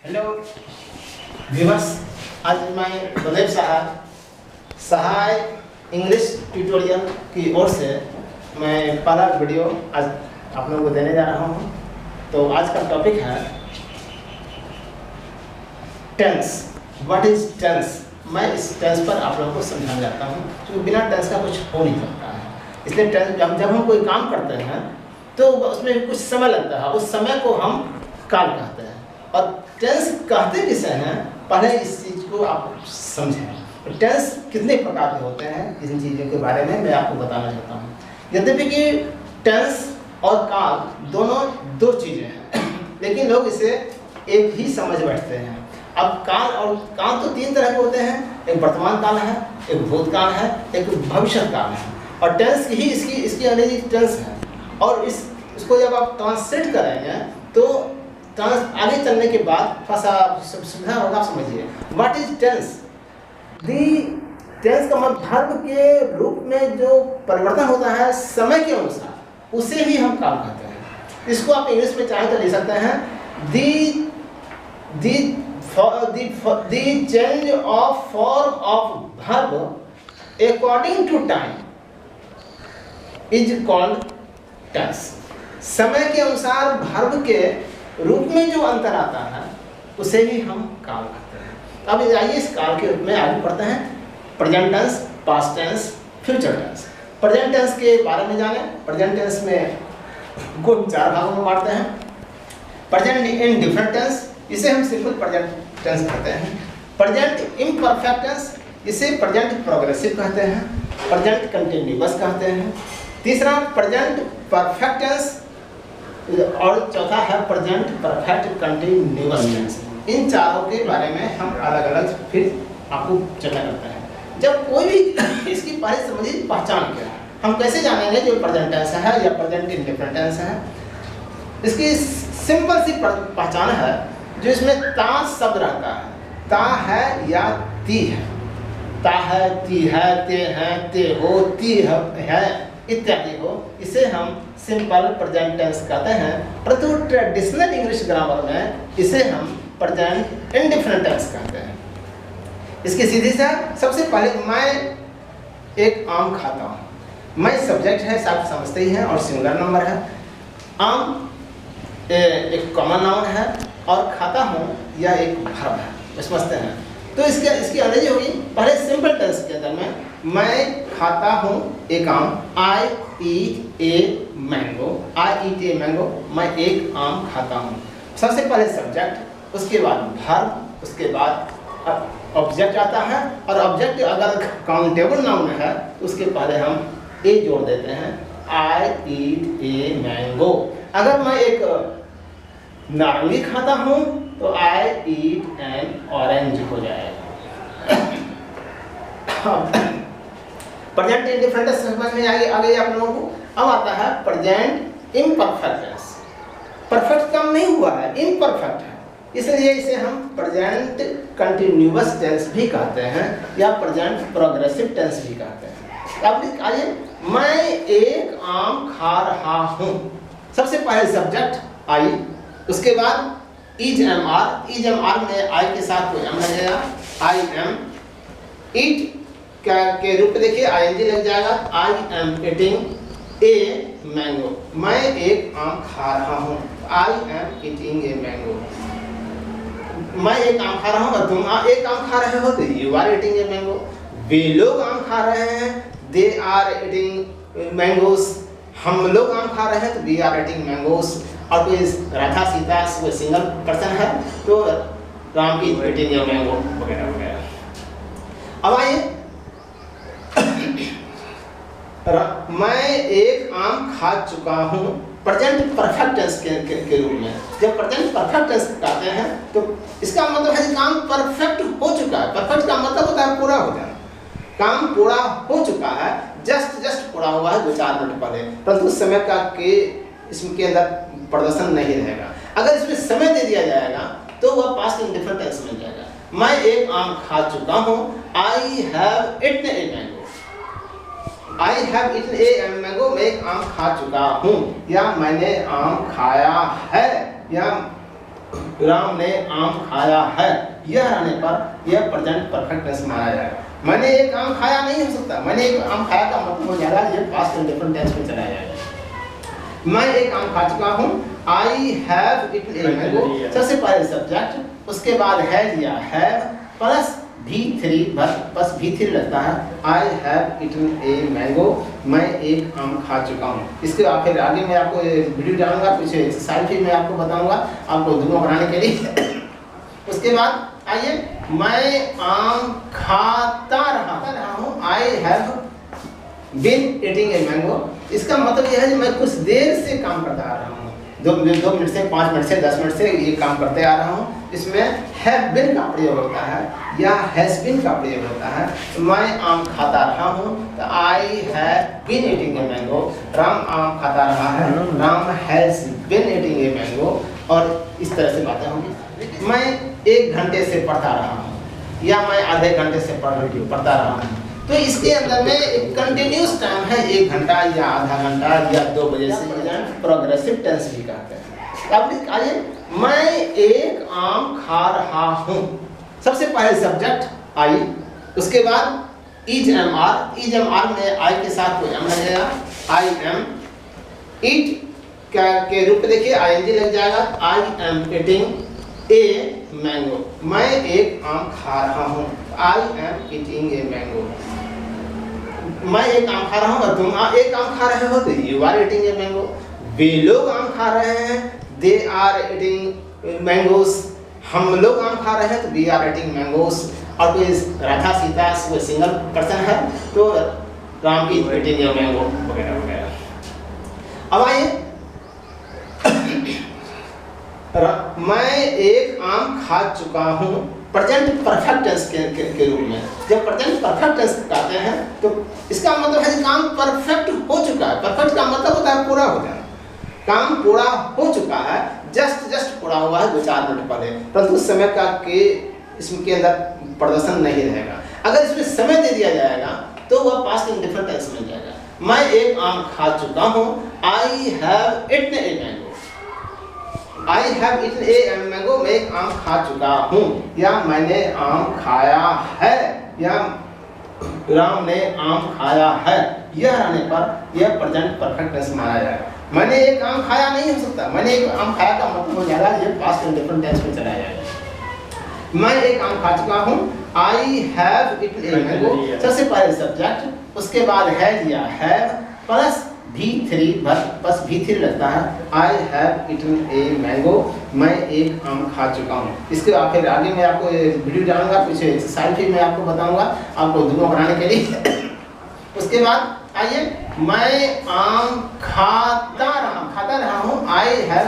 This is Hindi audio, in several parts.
हेलो व्यूअर्स, आज मैं बलदेव सहाय इंग्लिश ट्यूटोरियल की ओर से मैं पहला वीडियो आज आप लोगों को देने जा रहा हूँ। तो आज का टॉपिक है टेंस। What is tense. मैं इस टेंस पर आप लोगों को समझाना चाहता हूँ, क्योंकि बिना टेंस का कुछ हो नहीं सकता है। इसलिए टेंस जब हम कोई काम करते हैं तो उसमें कुछ समय लगता है, उस समय को हम काल कहते हैं। और टेंस कहते किसे हैं, पहले इस चीज़ को आप समझें। टेंस कितने प्रकार के होते हैं, इन चीज़ों के बारे में मैं आपको बताना चाहता हूँ। यद्यपि कि टेंस और काल दोनों दो चीज़ें हैं, लेकिन लोग इसे एक ही समझ बैठते हैं। अब काल तो तीन तरह के होते हैं, एक वर्तमान काल है, एक भूतकाल है, एक भविष्य काल है। और टेंस ही इसकी अंग्रेजी टेंस है। और इसको जब आप ट्रांसलेट करेंगे तो आगे चलने के बाद थोड़ा सा सुविधा होगा। आप समझिए व्हाट इज टेंस। टेंस का मतलब वर्ब के रूप में जो परिवर्तन होता है समय के अनुसार, उसे ही हम काल कहते हैं। इसको आप इंग्लिश में चाहे तो ले सकते हैं the change of form of verb according to time is called tense। समय के अनुसार वर्ब के रूप में जो अंतर आता है उसे ही हम काल कहते हैं। अब आइए इस काल के रूप में आगे पढ़ते हैं। Present tense, past tense, future tense. Present tense के बारे में जानें। प्रेजेंट टेंस में को चार भागों में बांटते हैं। प्रेजेंट इन डिफरेंट टेंस, इसे हम सिंपल प्रेजेंट टेंस कहते हैं। प्रेजेंट इम्परफेक्ट टेंस, इसे प्रेजेंट प्रोग्रेसिव कहते हैं। प्रेजेंट कंटिन्यूअस कहते हैं। तीसरा प्रेजेंट परफेक्ट टेंस, और चौथा है प्रेजेंट परफेक्ट कंटिन्यूअस टेंस। इन चारों के बारे में हम अलग अलग फिर आपको चर्चा करते हैं। जब कोई भी इसकी पहले समझिए पहचान क्या है, हम कैसे जानेंगे जो प्रेजेंट टेंस है या प्रेजेंट इंडिफरेंट टेंस है। इसकी सिंपल सी पहचान है, जो इसमें ता शब्द रहता है, ता है या ती है, ता है, ती है, ते हैं, ते हो, ती है इत्यादि हो, इसे हम सिंपल प्रेजेंट टेंस कहते हैं। परंतु ट्रेडिशनल इंग्लिश ग्रामर में इसे हम प्रेजेंट इंडिफरेंट टेंस कहते हैं। इसकी सीधी सा सबसे पहले मैं एक आम खाता हूँ। मैं सब्जेक्ट है, सब समझते ही हैं, और सिंगुलर नंबर है। आम एक कॉमन नाउन है और खाता हूँ या एक वर्ब है, समझते हैं। तो इसकी अंग्रेजी होगी पहले सिंपल टेंस के अंदर में मैं खाता हूँ एक आम, आई ईट ए मैंगो, आई ईट ए मैंगो, मैं एक आम खाता हूँ। सबसे पहले सब्जेक्ट, उसके बाद वर्ब, उसके बाद ऑब्जेक्ट आता है। और ऑब्जेक्ट अगर काउंटेबल नाउन है तो उसके पहले हम ए जोड़ देते हैं, आई ईट ए मैंगो। अगर मैं एक नारंगी खाता हूँ तो आई ईट एन ऑरेंज हो जाएगा। प्रेजेंट इंडिफरेंट समझ में आगे आप लोगों को। अब आता है प्रेजेंट इम्परफेक्ट टेंस। परफेक्ट काम नहीं हुआ है, इम्परफेक्ट है, इसलिए इसे हम प्रेजेंट कंटिन्यूअस टेंस भी कहते हैं या प्रेजेंट प्रोग्रेसिव टेंस भी कहते हैं। अब आइए, मैं एक आम खा रहा हूँ। सबसे पहले सब्जेक्ट आई, उसके बाद is am are. Is am are में आई के साथ कोई एम लगेगा, आई एम। ईट के रूप में देखिए आई एन जी लग जाएगा, I am eating a mango. मैं एक आम खा रहा हूँ, I am eating a mango. मैं एक आम खा रहा हूँ और तुम एक आम खा रहे हो तो you are eating a mango. वे लोग आम खा रहे हैं, दे आर ईटिंग मैंगोस। हम लोग आम खा रहे हैं तो वी आर ईटिंग मैंगोस। और कोई राधा सीता कोई सिंगल पर्सन है तो राम की ईटिंग ए मैंगो वगैरह वगैरह। अब आइए, मैं एक आम खा चुका हूँ, प्रेजेंट परफेक्ट टेंस के रूप में। जब प्रेजेंट परफेक्ट टेंस कहते हैं तो इसका मतलब है कि काम परफेक्ट हो चुका है। परफेक्ट का मतलब होता है पूरा हो जाना। काम पूरा हो चुका है, जस्ट पूरा हुआ है 2-4 मिनट पहले, परंतु समय का के इसके अंदर प्रदर्शन नहीं रहेगा। अगर इसमें समय दे दिया जाएगा तो वह पास्ट इंडिफरेंट टेंस में जाएगा। मैं एक आम खा चुका हूँ, I have eaten a mango. I have eaten a mango, मैं एक आम खा चुका हूँ, या मैंने आम खाया है, या राम ने आम खाया है, यह रहने पर यह प्रेजेंट परफेक्ट टेंस माना जाएगा। मैंने एक आम खाया नहीं हो सकता, मैंने एक आम खाया का मतलब हो जाएगा ये पास्ट इंडेफिनिट टेंस में चला जाएगा। मैं एक आम खा चुका हूँ, I have eaten A mango, सबसे पहले सब्जेक्ट, उसके बाद हैज या हैव प्लस V3 बस V3 लगता है। I have eaten A mango, मैं एक आम खा चुका हूँ। इसके फिर आगे मैं आपको वीडियो डालूंगा, कुछ एक्सरसाइज भी मैं आपको बताऊंगा आपको दोनों बनाने के लिए। उसके बाद आइए, मैं आम खाता रहा हूँ, I have been eating a mango. इसका मतलब यह है कि मैं कुछ देर से काम करता आ रहा हूँ, 2 मिनट से 5 मिनट से 10 मिनट से ये काम करते आ रहा हूँ। इसमें हैव बीन का प्रयोग होता है या हैज बीन का प्रयोग होता है। मैं आम खाता रहा हूँ तो I have been eating a mango, Ram आम खाता रहा है, Ram has been eating a mango, और इस तरह से बातें होंगी। मैं 1 घंटे से पढ़ता रहा हूँ या मैं आधे घंटे से पढ़ता रहा हूँ, तो इसके अंदर में एक कंटिन्यूस टाइम है, 1 घंटा या आधा घंटा या 2 बजे से, प्रोग्रेसिव टेंस भी कहते हैं। अब आइए, मैं एक आम खा रहा हूँ, सबसे पहले सब्जेक्ट आई, उसके बाद is am are, is am are में आई के साथ कोई एम लगेगा, आई एम, ईट के रूप में देखिए आईएनजी लग जाएगा, I am eating a mango, मैं एक आम खा रहा हूँ, I am eating a mango. मैं एक आम खा रहा हूँ और तुम एक आम खा रहे हो तो you are eating a mango. वे लोग आम खा रहे हैं, दे आर ईटिंग मैंगोस। हम लोग आम खा रहे हैं तो वी आर ईटिंग मैंगोस। और कोई राधा सीता कोई सिंगल पर्सन है तो राम की ईटिंग ए मैंगो वगैरह वगैरह। अब आइए, मैं एक आम खा चुका हूँ, प्रेजेंट परफेक्ट टेंस के रूप में। जब प्रेजेंट परफेक्ट टेंस कहते हैं तो इसका मतलब है कि काम परफेक्ट हो चुका है। परफेक्ट का मतलब होता है पूरा हो जाना, काम पूरा हो चुका है, जस्ट पूरा हुआ है 2-4 मिनट पहले, परंतु समय का के इसके अंदर प्रदर्शन नहीं रहेगा। अगर इसमें समय दे दिया जाएगा तो वह पास्ट इंडेफिनिट टेंस में जाएगा। मैं एक आम खा चुका हूँ, I have eaten a mango, I have eaten a mango, मैं एक आम खा चुका हूँ, या मैंने आम खाया है, या राम ने आम खाया है, यह रहने पर यह प्रेजेंट परफेक्ट टेंस माना जाएगा। मैंने एक आम खाया नहीं हो सकता, मैंने एक आम खाया का मतलब हो जाएगा ये पास्ट इंडेफिनिट टेंस में चला जाएगा। मैं एक आम खा चुका हूँ, I have eaten a mango, सबसे पहले सब्जेक्ट, उसके बाद हैज या हैव प्लस V3 बस V3 लगता है। I have eaten a mango, मैं एक आम खा चुका हूँ। इसके फिर आगे मैं आपको वीडियो डालूंगा, कुछ एक्सरसाइज भी मैं आपको बताऊंगा आपको दोनों बनाने के लिए। उसके बाद आइए, मैं आम खाता रहा हूँ, I have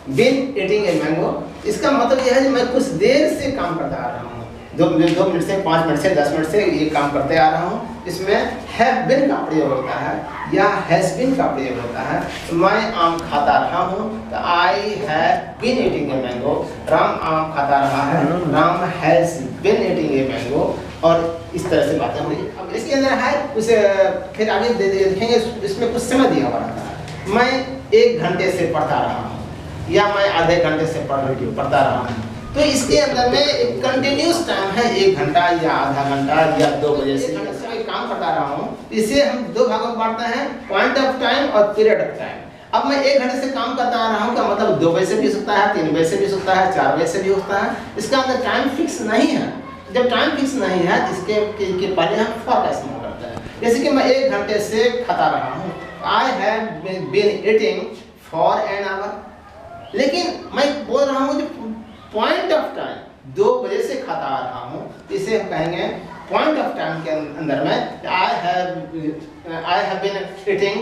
been eating a mango. इसका मतलब यह है कि मैं कुछ देर से काम करता आ रहा हूँ, 2 मिनट से 5 मिनट से 10 मिनट से ये काम करते आ रहा हूँ। इसमें हैव बीन का प्रयोग होता है या हैज बीन का प्रयोग होता है। मैं आम खाता रहा हूँ तो I have been eating a mango, Ram आम खाता रहा है, Ram has been eating a mango, और इस तरह से बातें होंगी। अब इसके अंदर है उसे फिर आगे देखेंगे, इसमें कुछ समय दिया हुआ रहता है। मैं 1 घंटे से पढ़ता रहा हूँ या मैं आधे घंटे से पढ़ता रहा हूँ, तो इसके अंदर में एक कंटिन्यूस टाइम है, 1 घंटा या आधा घंटा या 2 बजे से काम करता रहा हूँ। इसे हम 2 भागों में बांटते हैं, पॉइंट ऑफ टाइम और पीरियड ऑफ टाइम। अब मैं 1 घंटे से काम करता आ रहा हूँ का मतलब 2 बजे से भी हो सकता है, 3 बजे से भी हो सकता है, 4 बजे से भी होता है। इसका अंदर टाइम फिक्स नहीं है। जब टाइम फिक्स नहीं है इसके पहले हम फॉर का इस्तेमाल करते हैं। जैसे कि मैं 1 घंटे से खाता रहा हूँ, I have been eating for an hour, लेकिन मैं बोल रहा हूँ पॉइंट ऑफ टाइम 2 बजे से खाता आ रहा हूँ, इसे हम कहेंगे पॉइंट ऑफ टाइम के अंदर में I have been eating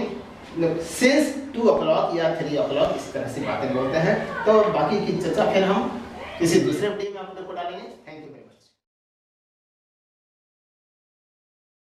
since 2 o'clock या 3 o'clock, इस तरह से बातें बोलते हैं। तो बाकी की चर्चा फिर हम किसी दूसरे वीडियो में आप लोग को डालेंगे। Thank you.